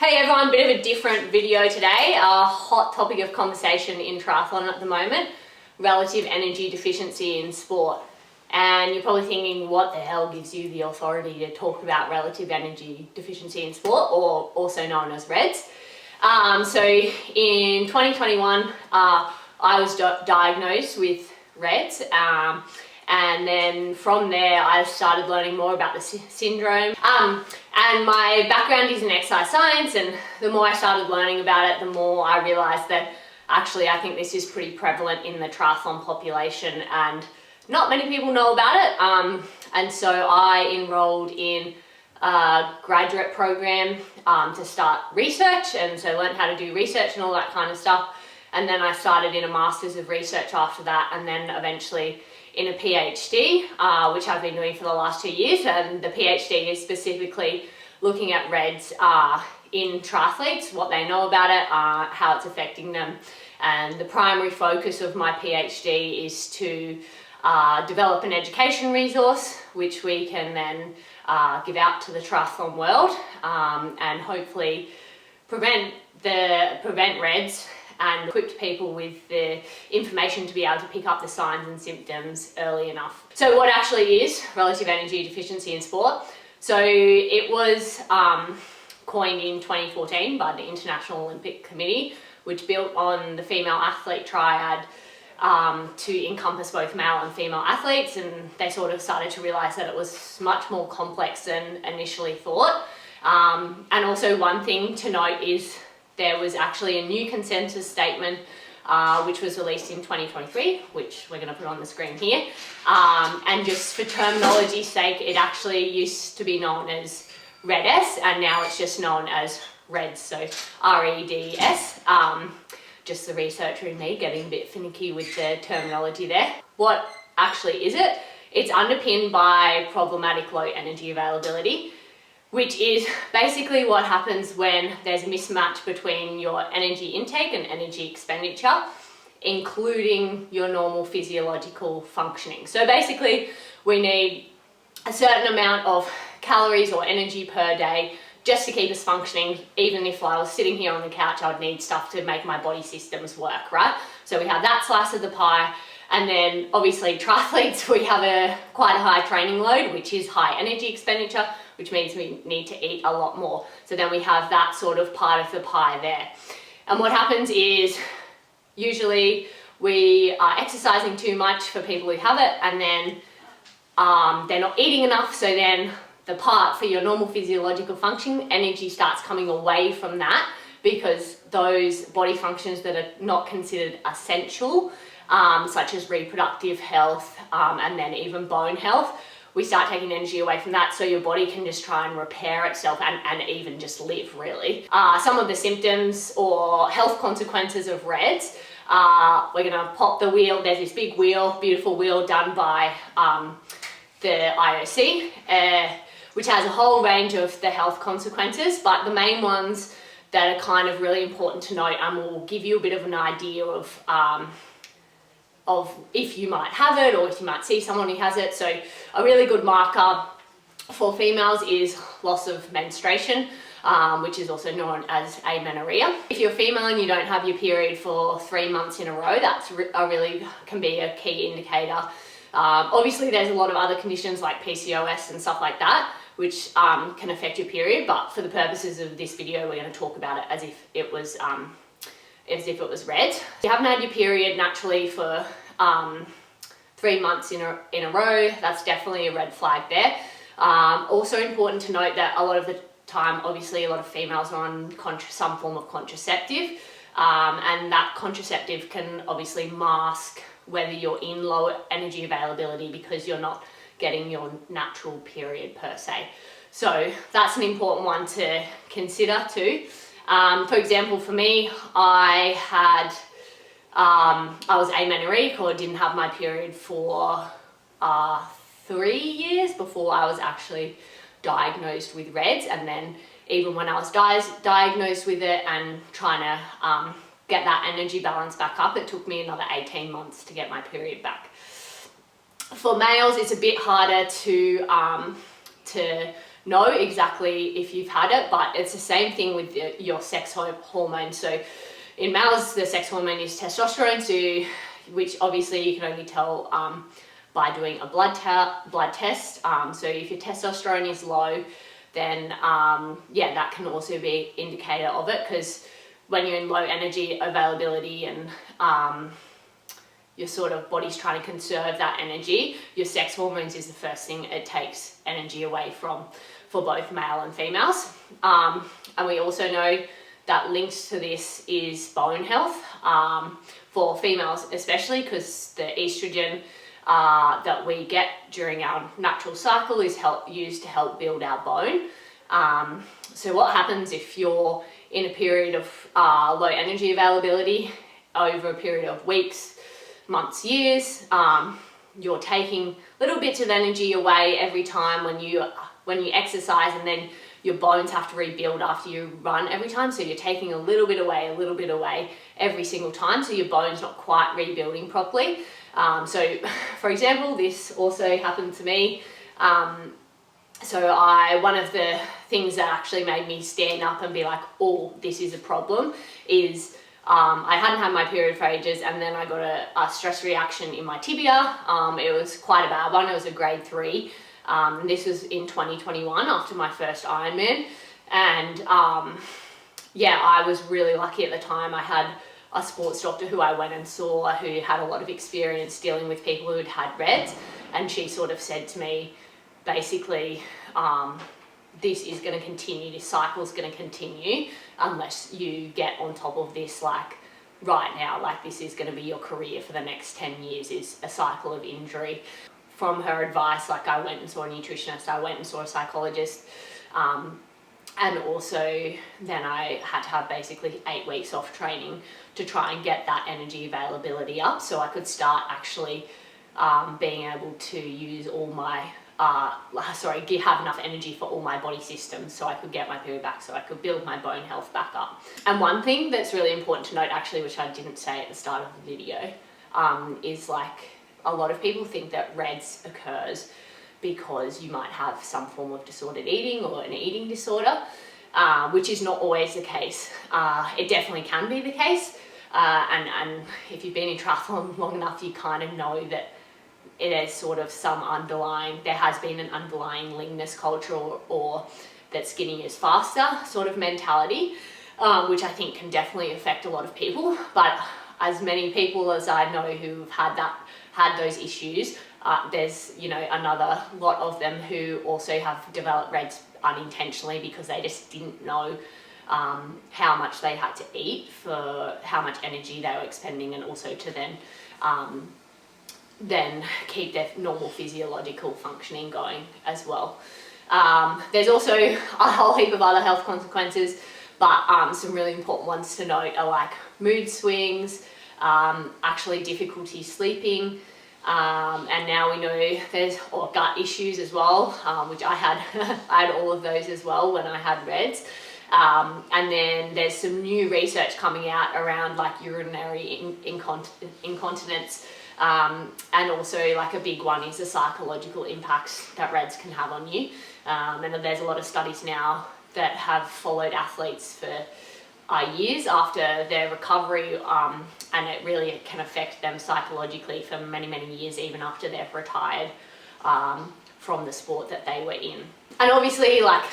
Hey everyone, bit of a different video today. A hot topic of conversation in triathlon at the moment, relative energy deficiency in sport. And you're probably thinking, what the hell gives you the authority to talk about relative energy deficiency in sport, or also known as REDS? So in 2021, I was diagnosed with REDS. And then from there I started learning more about the syndrome. And my background is in exercise science, and the more I started learning about it, the more I realized that actually I think this is pretty prevalent in the triathlon population and not many people know about it. And so I enrolled in a graduate program to start research, and so learned how to do research and all that kind of stuff. And then I started in a master's of research after that, and then eventually in a PhD, which I've been doing for the last 2 years. And the PhD is specifically looking at REDS in triathletes, what they know about it, how it's affecting them. And the primary focus of my PhD is to develop an education resource, which we can then give out to the triathlon world, and hopefully prevent REDS and equipped people with the information to be able to pick up the signs and symptoms early enough. So what actually is relative energy deficiency in sport? So it was coined in 2014 by the International Olympic Committee, which built on the female athlete triad to encompass both male and female athletes, and they sort of started to realize that it was much more complex than initially thought. And also one thing to note is there was actually a new consensus statement which was released in 2023, which we're going to put on the screen here. And just for terminology's sake, it actually used to be known as REDS, and now it's just known as REDS, so REDS. Just the researcher in me getting a bit finicky with the terminology there. What actually is it? It's underpinned by problematic low energy availability, which is basically what happens when there's a mismatch between your energy intake and energy expenditure, including your normal physiological functioning. So basically, we need a certain amount of calories or energy per day just to keep us functioning. Even if I was sitting here on the couch, I would need stuff to make my body systems work, right? So we have that slice of the pie. And then obviously triathletes, we have quite a high training load, which is high energy expenditure, which means we need to eat a lot more. So then we have that sort of part of the pie there. And what happens is usually we are exercising too much for people who have it, and then they're not eating enough. So then the part for your normal physiological function, energy starts coming away from that, because those body functions that are not considered essential, such as reproductive health and then even bone health, we start taking energy away from that, so your body can just try and repair itself and even just live, really. Some of the symptoms or health consequences of REDS, we're gonna pop the wheel. There's this big wheel, beautiful wheel done by the IOC, which has a whole range of the health consequences, but the main ones that are kind of really important to note, and will give you a bit of an idea of if you might have it or if you might see someone who has it. So a really good marker for females is loss of menstruation, which is also known as amenorrhea. If you're female and you don't have your period for 3 months in a row, that's can be a key indicator. Obviously there's a lot of other conditions like PCOS and stuff like that, which can affect your period, but for the purposes of this video, we're going to talk about it as if it was REDS. If you haven't had your period naturally for 3 months in a row, that's definitely a red flag there. Also important to note that a lot of the time, obviously a lot of females are on some form of contraceptive, and that contraceptive can obviously mask whether you're in low energy availability because you're not getting your natural period per se. So that's an important one to consider too. For example, for me, I was amenorrheic, or didn't have my period for 3 years before I was actually diagnosed with REDS. And then even when I was diagnosed with it and trying to get that energy balance back up, it took me another 18 months to get my period back. For males, it's a bit harder to know exactly if you've had it, but it's the same thing with your sex hormone. So in males, the sex hormone is testosterone, so which obviously you can only tell by doing a blood test. So if your testosterone is low, then yeah, that can also be an indicator of it, because when you're in low energy availability and your sort of body's trying to conserve that energy, your sex hormones is the first thing it takes energy away from for both male and females. And we also know that linked to this is bone health for females, especially because the estrogen that we get during our natural cycle is used to help build our bone. So what happens if you're in a period of low energy availability over a period of weeks, months, years? You're taking little bits of energy away every time when you exercise, and then your bones have to rebuild after you run every time. So you're taking a little bit away every single time, so your bone's not quite rebuilding properly. So for example, this also happened to me. So one of the things that actually made me stand up and be like, oh, this is a problem, is I hadn't had my period for ages, and then I got a stress reaction in my tibia. It was quite a bad one. It was a grade 3. This was in 2021 after my first Ironman. And yeah, I was really lucky at the time. I had a sports doctor who I went and saw, who had a lot of experience dealing with people who'd had REDs. And she sort of said to me, basically, this is going to continue, this cycle's going to continue unless you get on top of this like right now. Like, this is going to be your career for the next 10 years, is a cycle of injury. From her advice, like, I went and saw a nutritionist, I went and saw a psychologist, and also then I had to have basically 8 weeks off training to try and get that energy availability up, so I could start actually being able to use all my have enough energy for all my body systems, so I could get my period back, so I could build my bone health back up. And one thing that's really important to note, actually, which I didn't say at the start of the video, is like, a lot of people think that REDS occurs because you might have some form of disordered eating or an eating disorder, which is not always the case. It definitely can be the case, and if you've been in triathlon long enough, you kind of know that it is sort of there has been an underlying leanness culture or that skinny is faster sort of mentality, which I think can definitely affect a lot of people. But as many people as I know who've had those issues, there's, you know, another lot of them who also have developed REDs unintentionally because they just didn't know how much they had to eat for how much energy they were expending, and also to then keep their normal physiological functioning going as well. There's also a whole heap of other health consequences, but some really important ones to note are like mood swings, actually difficulty sleeping, and now we know there's gut issues as well, which I had all of those as well when I had REDs. And then there's some new research coming out around like urinary incontinence, and also like a big one is the psychological impacts that REDs can have on you. And there's a lot of studies now that have followed athletes for years after their recovery, and it really can affect them psychologically for many, many years, even after they've retired from the sport that they were in. And obviously, like,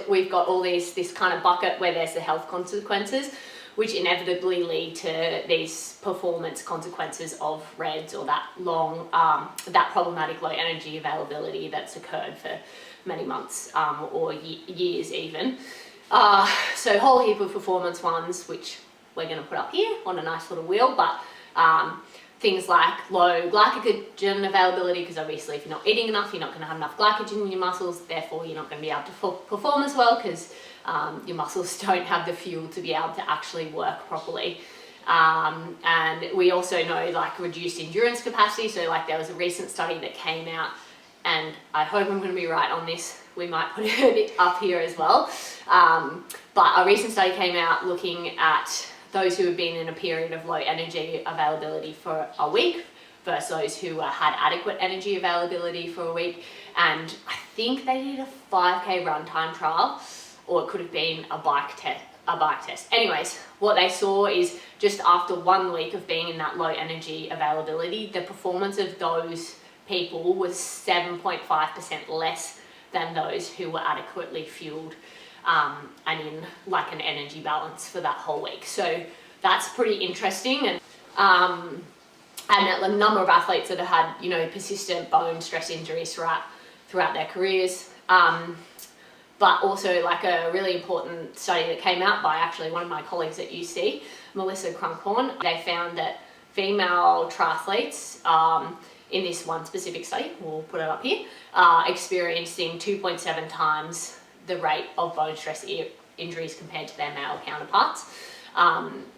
we've got all this kind of bucket where there's the health consequences, which inevitably lead to these performance consequences of REDs, or that problematic low energy availability that's occurred for many months or years even. So a whole heap of performance ones, which we're going to put up here on a nice little wheel, but things like low glycogen availability, because obviously if you're not eating enough, you're not going to have enough glycogen in your muscles, therefore you're not going to be able to perform as well, because your muscles don't have the fuel to be able to actually work properly. And we also know like reduced endurance capacity, so like there was a recent study that came out, and I hope I'm going to be right on this, we might put it up here as well, but a recent study came out looking at those who have been in a period of low energy availability for a week, versus those who had adequate energy availability for a week. And I think they did a 5K run time trial, or it could have been a bike test. Anyways, what they saw is just after 1 week of being in that low energy availability, the performance of those people was 7.5% less than those who were adequately fueled and in like an energy balance for that whole week. So that's pretty interesting. And a number of athletes that have had, you know, persistent bone stress injuries throughout their careers. But also like a really important study that came out by actually one of my colleagues at UC, Melissa Crunkhorn. They found that female triathletes in this one specific study, we'll put it up here, experiencing 2.7 times the rate of bone stress injuries compared to their male counterparts,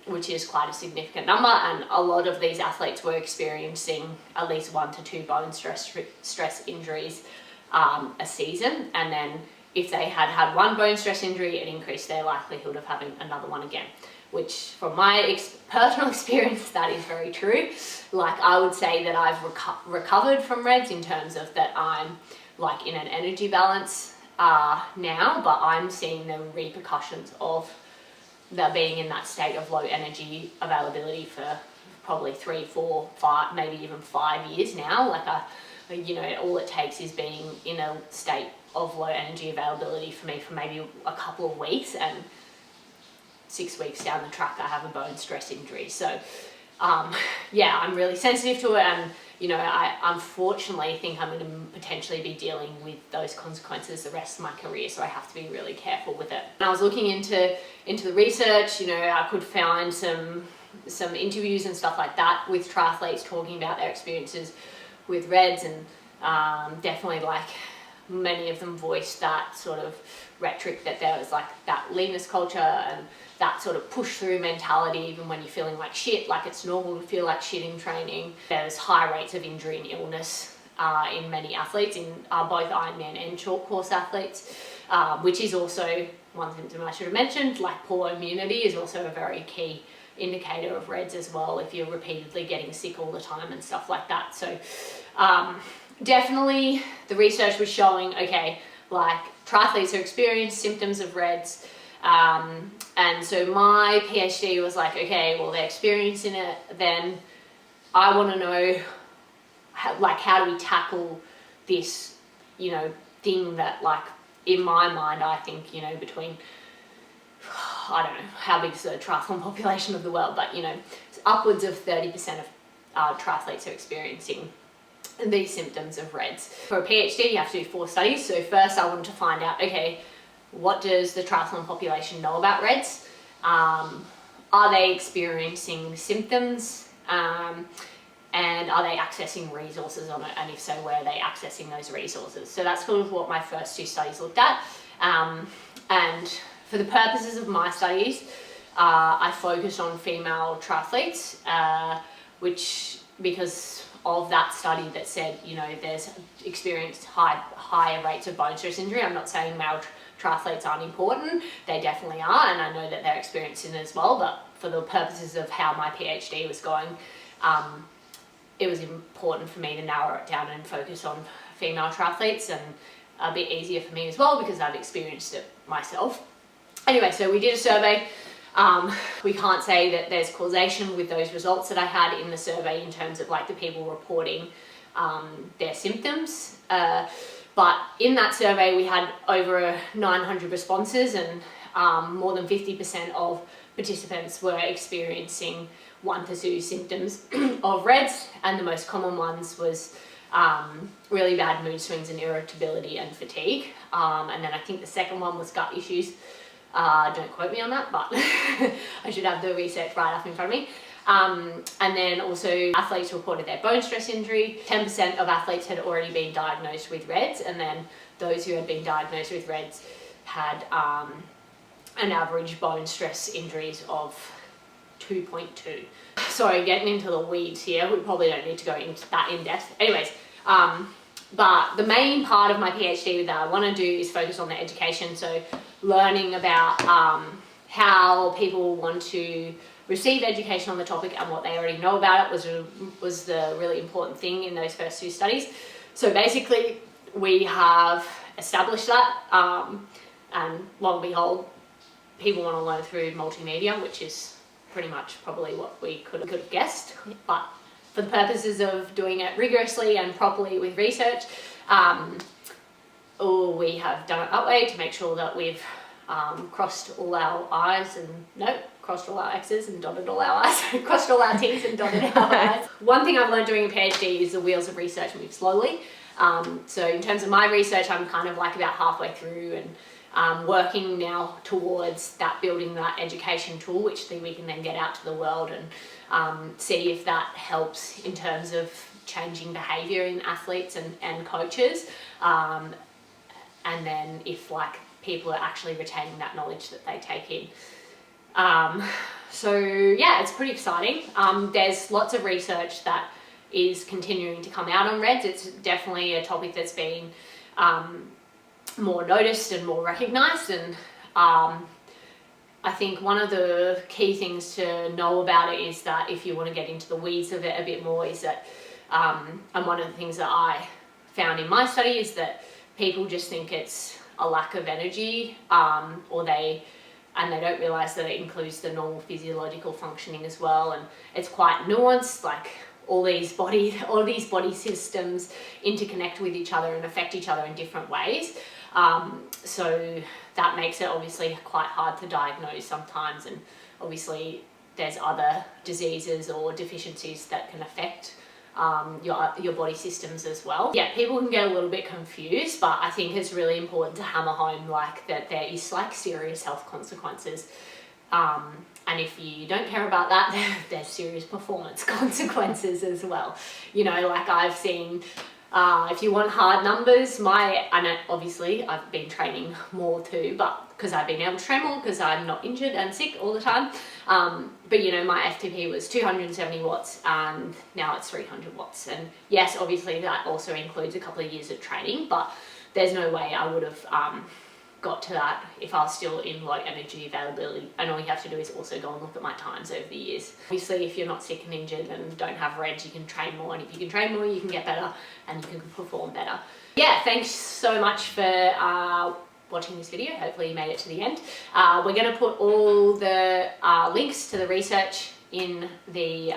which is quite a significant number. And a lot of these athletes were experiencing at least 1 to 2 bone stress injuries a season. And then if they had one bone stress injury, it increased their likelihood of having another one again, which from my personal experience, that is very true. Like I would say that I've recovered from RED-S in terms of that I'm like in an energy balance now, but I'm seeing the repercussions of that being in that state of low energy availability for probably 3, 4, 5, maybe even 5 years now. Like you know, all it takes is being in a state of low energy availability for me for maybe a couple of weeks, and 6 weeks down the track I have a bone stress injury. So yeah, I'm really sensitive to it, and you know, I unfortunately think I'm going to potentially be dealing with those consequences the rest of my career, so I have to be really careful with it. And I was looking into the research, you know, I could find some interviews and stuff like that with triathletes talking about their experiences with RED-S, and definitely like many of them voiced that sort of rhetoric that there was like that leanness culture and that sort of push through mentality even when you're feeling like shit, like it's normal to feel like shit in training. There's high rates of injury and illness in many athletes, in both Ironman and short course athletes, which is also one symptom I should have mentioned. Like poor immunity is also a very key indicator of RED-S as well, if you're repeatedly getting sick all the time and stuff like that. So definitely the research was showing, okay, like triathletes are experiencing symptoms of RED-S, and so my PhD was like, okay, well, they're experiencing it, then I want to know how do we tackle this, you know, thing that, like, in my mind, I think, you know, between, I don't know how big is the triathlon population of the world, but, you know, upwards of 30% of triathletes are experiencing these symptoms of RED-S. For a PhD, you have to do 4 studies. So first I wanted to find out, okay, what does the triathlon population know about RED-S? Are they experiencing symptoms? And are they accessing resources on it? And if so, where are they accessing those resources? So that's sort of what my first 2 studies looked at. And for the purposes of my studies, I focused on female triathletes, which, because of that study that said, you know, there's experienced higher rates of bone stress injury. I'm not saying male triathletes aren't important, they definitely are, and I know that they're experiencing it as well, but for the purposes of how my PhD was going, it was important for me to narrow it down and focus on female triathletes, and a bit easier for me as well because I've experienced it myself. Anyway, so we did a survey. We can't say that there's causation with those results that I had in the survey in terms of like the people reporting their symptoms. But in that survey, we had over 900 responses, and more than 50% of participants were experiencing 1 to 2 symptoms of RED-S, and the most common ones was really bad mood swings and irritability and fatigue. And then I think the second one was gut issues. Don't quote me on that, but I should have the research right up in front of me. And then also athletes reported their bone stress injury. 10% of athletes had already been diagnosed with RED-S, and then those who had been diagnosed with RED-S had an average bone stress injuries of 2.2. Sorry, getting into the weeds here. We probably don't need to go into that in depth. Anyways, but the main part of my PhD that I want to do is focus on the education. So learning about how people want to receive education on the topic and what they already know about it was the really important thing in those first 2 studies. So basically we have established that, and lo and behold, people want to learn through multimedia, which is pretty much probably what we could have guessed. But for the purposes of doing it rigorously and properly with research, we have done it that way to make sure that we've crossed all our I's and crossed all our X's and dotted all our I's, crossed all our T's and dotted our I's. One thing I've learned doing a PhD is the wheels of research move slowly. So in terms of my research, I'm kind of like about halfway through and working now towards that, building that education tool, which we can then get out to the world and see if that helps in terms of changing behaviour in athletes and coaches. And then if like people are actually retaining that knowledge that they take in. So yeah, it's pretty exciting. There's lots of research that is continuing to come out on RED-S. It's definitely a topic that's been more noticed and more recognised, and I think one of the key things to know about it is that if you want to get into the weeds of it a bit more is that, and one of the things that I found in my study is that people just think it's a lack of energy, or they don't realise that it includes the normal physiological functioning as well, and it's quite nuanced. Like all these body systems interconnect with each other and affect each other in different ways. So that makes it obviously quite hard to diagnose sometimes, and obviously there's other diseases or deficiencies that can affect your body systems as well. Yeah, people can get a little bit confused, but I think it's really important to hammer home like that there is like serious health consequences. And if you don't care about that, there's serious performance consequences as well. You know, like I've seen, if you want hard numbers, and obviously I've been training more too, but because I've been able to train more because I'm not injured and sick all the time. But you know, my FTP was 270 watts and now it's 300 watts. And yes, obviously that also includes a couple of years of training, but there's no way I would have got to that if I was still in low energy availability. And all you have to do is also go and look at my times over the years. Obviously, if you're not sick and injured and don't have RED-S, you can train more, and if you can train more, you can get better and you can perform better. Yeah, thanks so much for watching this video. Hopefully you made it to the end. We're going to put all the links to the research in the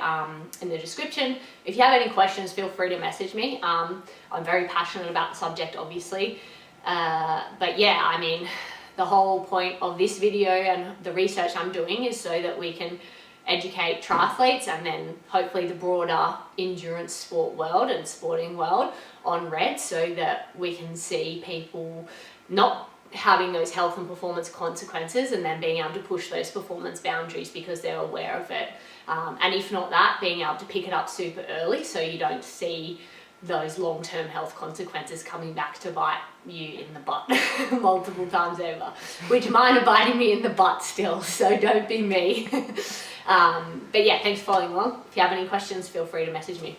description. If you have any questions, feel free to message me. I'm very passionate about the subject, obviously. But yeah, I mean, the whole point of this video and the research I'm doing is so that we can educate triathletes and then hopefully the broader endurance sport world and sporting world on RED-S, so that we can see people not having those health and performance consequences and then being able to push those performance boundaries because they're aware of it. And if not that, being able to pick it up super early so you don't see those long-term health consequences coming back to bite you in the butt multiple times over, which mine are biting me in the butt still, so don't be me. But yeah, thanks for following along. If you have any questions, feel free to message me.